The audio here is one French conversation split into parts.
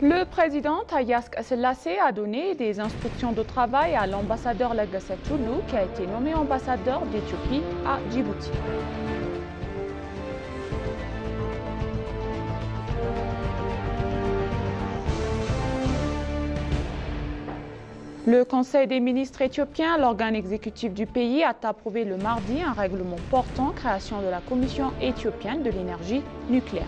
Le président Tayyas Selassie a donné des instructions de travail à l'ambassadeur Legacy Toulou qui a été nommé ambassadeur d'Éthiopie à Djibouti. Le Conseil des ministres éthiopien, l'organe exécutif du pays, a approuvé le mardi un règlement portant création de la Commission éthiopienne de l'énergie nucléaire.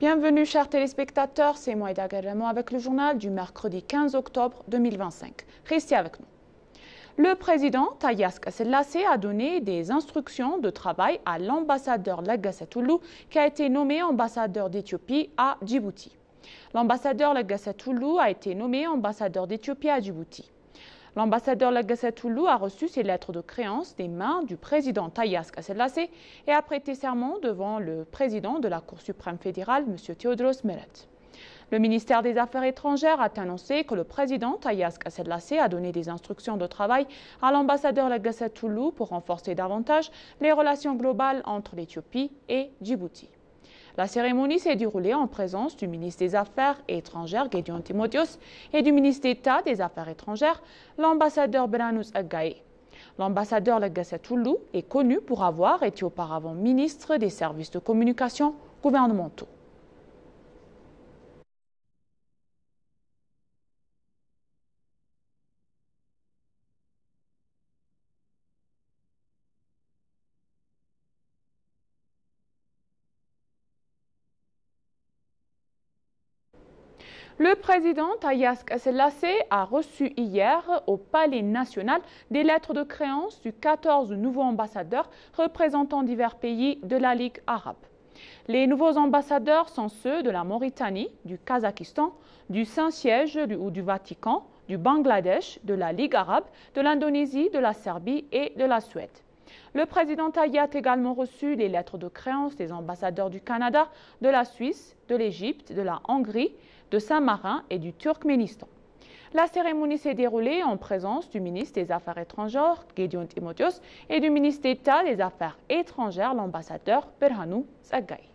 Bienvenue chers téléspectateurs, c'est moi Ida Guerremo avec le journal du mercredi 15 octobre 2025. Restez avec nous. Le président Tayyas Selassie a donné des instructions de travail à l'ambassadeur Legacy Toulou qui a été nommé ambassadeur d'Éthiopie à Djibouti. L'ambassadeur Legacy Toulou a été nommé ambassadeur d'Éthiopie à Djibouti. L'ambassadeur Legacy Toulou a reçu ses lettres de créance des mains du président Tayyas Selassie et a prêté serment devant le président de la Cour suprême fédérale, M. Théodros Meret. Le ministère des Affaires étrangères a annoncé que le président Tayyas Selassie a donné des instructions de travail à l'ambassadeur Legacy Toulou pour renforcer davantage les relations globales entre l'Éthiopie et Djibouti. La cérémonie s'est déroulée en présence du ministre des Affaires étrangères, Gédéon Timotheos, et du ministre d'État des Affaires étrangères, l'ambassadeur Biranou Tsaggaï. L'ambassadeur Legacy Toulou est connu pour avoir été auparavant ministre des services de communication gouvernementaux. Le président Tayyas Selassie a reçu hier au Palais national des lettres de créance du 14 nouveaux ambassadeurs représentant divers pays de la Ligue arabe. Les nouveaux ambassadeurs sont ceux de la Mauritanie, du Kazakhstan, du Saint-Siège ou du Vatican, du Bangladesh, de la Ligue arabe, de l'Indonésie, de la Serbie et de la Suède. Le président Tayyas a également reçu les lettres de créance des ambassadeurs du Canada, de la Suisse, de l'Égypte, de la Hongrie, de Saint-Marin et du Turkménistan. La cérémonie s'est déroulée en présence du ministre des Affaires étrangères, Gédéon Timotheos, et du ministre d'État des Affaires étrangères, l'ambassadeur Biranou Tsaggaï.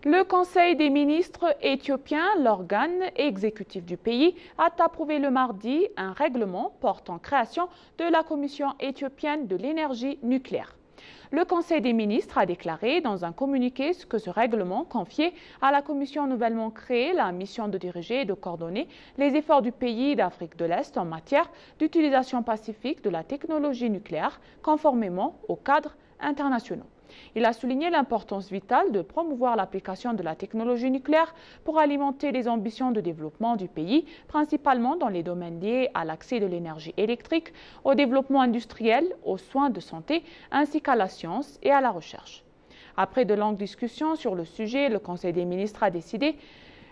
Le Conseil des ministres éthiopien, l'organe exécutif du pays, a approuvé le mardi un règlement portant création de la Commission éthiopienne de l'énergie nucléaire. Le Conseil des ministres a déclaré dans un communiqué que ce règlement confiait à la Commission nouvellement créée la mission de diriger et de coordonner les efforts du pays d'Afrique de l'Est en matière d'utilisation pacifique de la technologie nucléaire conformément aux cadres internationaux. Il a souligné l'importance vitale de promouvoir l'application de la technologie nucléaire pour alimenter les ambitions de développement du pays, principalement dans les domaines liés à l'accès de l'énergie électrique, au développement industriel, aux soins de santé, ainsi qu'à la science et à la recherche. Après de longues discussions sur le sujet, le Conseil des ministres a décidé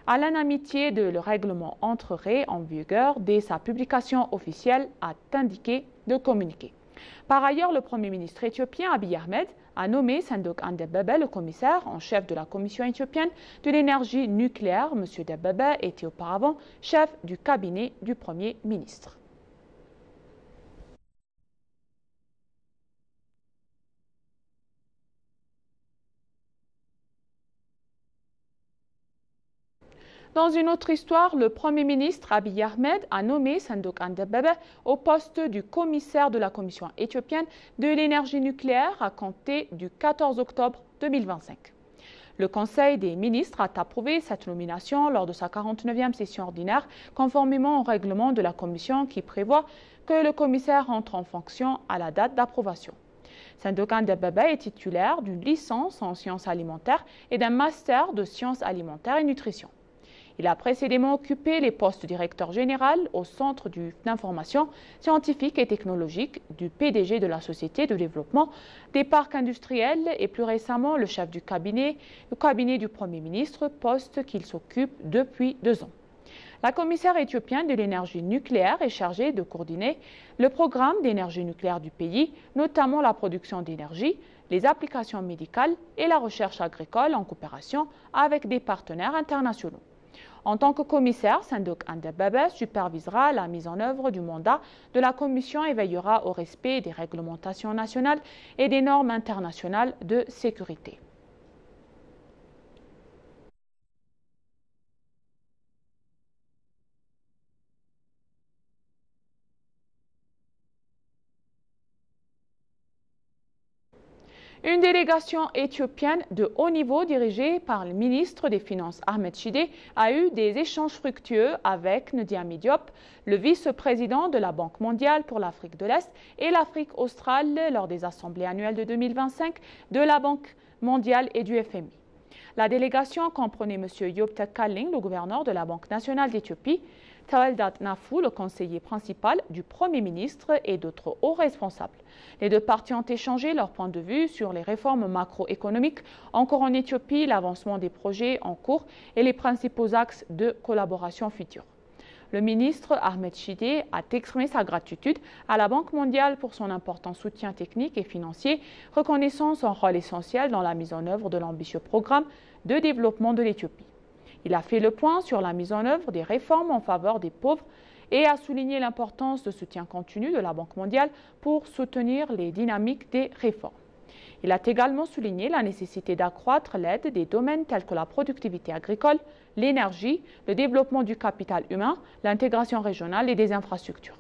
à l'unanimité que le règlement entrerait en vigueur dès sa publication officielle, a indiqué le communiqué. Par ailleurs, le Premier ministre éthiopien Abiy Ahmed a nommé Sandoq Debebe, le commissaire en chef de la Commission éthiopienne de l'énergie nucléaire. M. Debebe était auparavant chef du cabinet du Premier ministre. Dans une autre histoire, le Premier ministre Abiy Ahmed a nommé Sandoq Debebe au poste du commissaire de la Commission éthiopienne de l'énergie nucléaire à compter du 14 octobre 2025. Le Conseil des ministres a approuvé cette nomination lors de sa 49e session ordinaire, conformément au règlement de la Commission qui prévoit que le commissaire entre en fonction à la date d'approbation. Sandokan Debaba est titulaire d'une licence en sciences alimentaires et d'un master de sciences alimentaires et nutrition. Il a précédemment occupé les postes de directeur général au Centre d'information scientifique et technologique du PDG de la Société de développement des parcs industriels et plus récemment le chef du cabinet du Premier ministre, poste qu'il s'occupe depuis 2 ans. La commissaire éthiopienne de l'énergie nucléaire est chargée de coordonner le programme d'énergie nucléaire du pays, notamment la production d'énergie, les applications médicales et la recherche agricole en coopération avec des partenaires internationaux. En tant que commissaire, Sandokan Debaba supervisera la mise en œuvre du mandat de la Commission et veillera au respect des réglementations nationales et des normes internationales de sécurité. Une délégation éthiopienne de haut niveau dirigée par le ministre des Finances Ahmed Shide a eu des échanges fructueux avec Ndiamé Diop, le vice-président de la Banque mondiale pour l'Afrique de l'Est et l'Afrique australe lors des assemblées annuelles de 2025 de la Banque mondiale et du FMI. La délégation comprenait M. Yoptek Kalling, le gouverneur de la Banque nationale d'Éthiopie, Taweldat Nafou, le conseiller principal du Premier ministre et d'autres hauts responsables. Les deux parties ont échangé leur point de vue sur les réformes macroéconomiques encore en Éthiopie, l'avancement des projets en cours et les principaux axes de collaboration futurs. Le ministre Ahmed Shide a exprimé sa gratitude à la Banque mondiale pour son important soutien technique et financier, reconnaissant son rôle essentiel dans la mise en œuvre de l'ambitieux programme de développement de l'Éthiopie. Il a fait le point sur la mise en œuvre des réformes en faveur des pauvres et a souligné l'importance de soutien continu de la Banque mondiale pour soutenir les dynamiques des réformes. Il a également souligné la nécessité d'accroître l'aide des domaines tels que la productivité agricole, l'énergie, le développement du capital humain, l'intégration régionale et des infrastructures.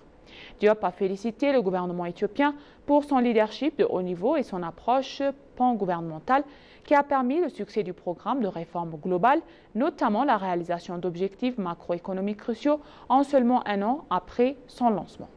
Diop a félicité le gouvernement éthiopien pour son leadership de haut niveau et son approche pan-gouvernementale qui a permis le succès du programme de réforme globale, notamment la réalisation d'objectifs macroéconomiques cruciaux en seulement 1 an après son lancement.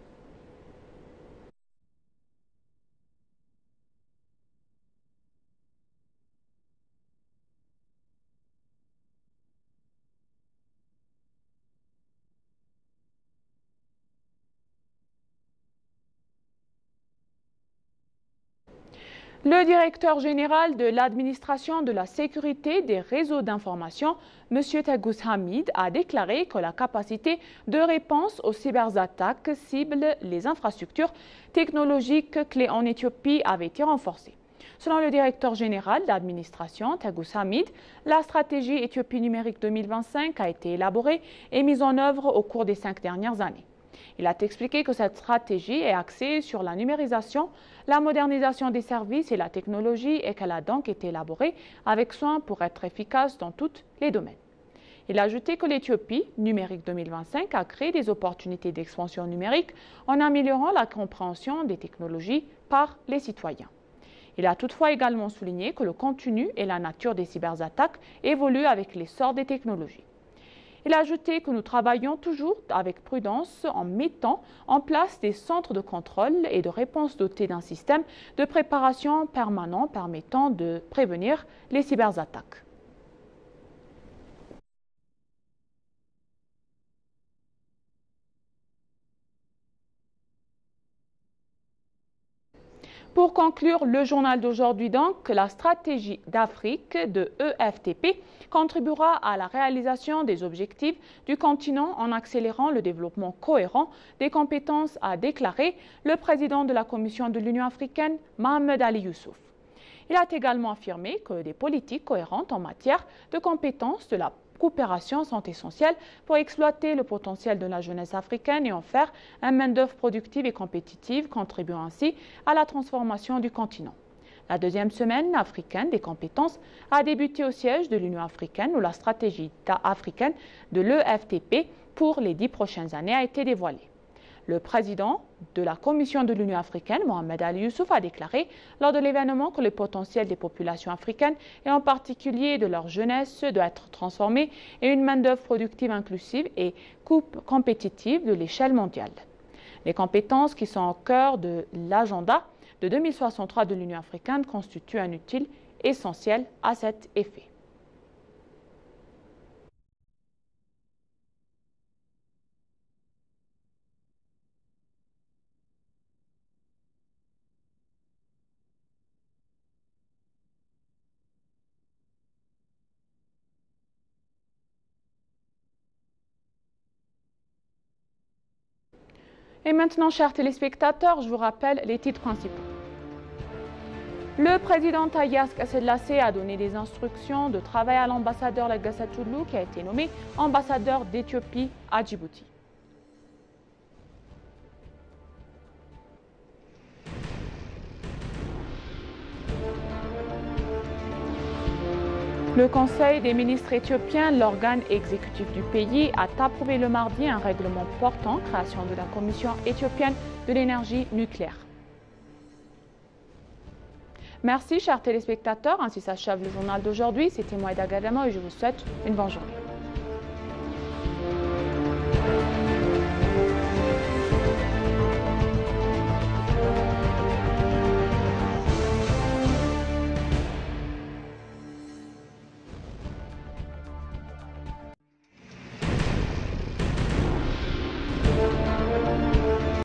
Le directeur général de l'administration de la sécurité des réseaux d'information, M. Tegus Hamid, a déclaré que la capacité de réponse aux cyberattaques ciblent les infrastructures technologiques clés en Éthiopie avait été renforcée. Selon le directeur général de l'administration, Tegus Hamid, la stratégie Éthiopie numérique 2025 a été élaborée et mise en œuvre au cours des 5 dernières années. Il a expliqué que cette stratégie est axée sur la numérisation, la modernisation des services et la technologie et qu'elle a donc été élaborée avec soin pour être efficace dans tous les domaines. Il a ajouté que l'Éthiopie numérique 2025 a créé des opportunités d'expansion numérique en améliorant la compréhension des technologies par les citoyens. Il a toutefois également souligné que le contenu et la nature des cyberattaques évoluent avec l'essor des technologies. Il a ajouté que nous travaillons toujours avec prudence en mettant en place des centres de contrôle et de réponse dotés d'un système de préparation permanent permettant de prévenir les cyberattaques. Pour conclure le journal d'aujourd'hui, donc, la stratégie d'Afrique de EFTP contribuera à la réalisation des objectifs du continent en accélérant le développement cohérent des compétences, a déclaré le président de la Commission de l'Union africaine, Mohamed Ali Youssouf. Il a également affirmé que des politiques cohérentes en matière de compétences de la coopération sont essentielles pour exploiter le potentiel de la jeunesse africaine et en faire un main-d'œuvre productive et compétitive, contribuant ainsi à la transformation du continent. La deuxième semaine africaine des compétences a débuté au siège de l'Union africaine où la stratégie africaine de l'EFTP pour les 10 prochaines années a été dévoilée. Le président de la Commission de l'Union africaine, Mohamed Ali Youssouf, a déclaré lors de l'événement que le potentiel des populations africaines, et en particulier de leur jeunesse, doit être transformé et une main-d'œuvre productive inclusive et compétitive de l'échelle mondiale. Les compétences qui sont au cœur de l'agenda de 2063 de l'Union africaine constitue un outil essentiel à cet effet. Et maintenant, chers téléspectateurs, je vous rappelle les titres principaux. Le président Taye Asselassie a donné des instructions de travail à l'ambassadeur Lagassa Toulou qui a été nommé ambassadeur d'Éthiopie à Djibouti. Le Conseil des ministres éthiopiens, l'organe exécutif du pays, a approuvé le mardi un règlement portant création de la Commission éthiopienne de l'énergie nucléaire. Merci, chers téléspectateurs. Ainsi s'achève le journal d'aujourd'hui. C'était Moïda Gadamo et je vous souhaite une bonne journée.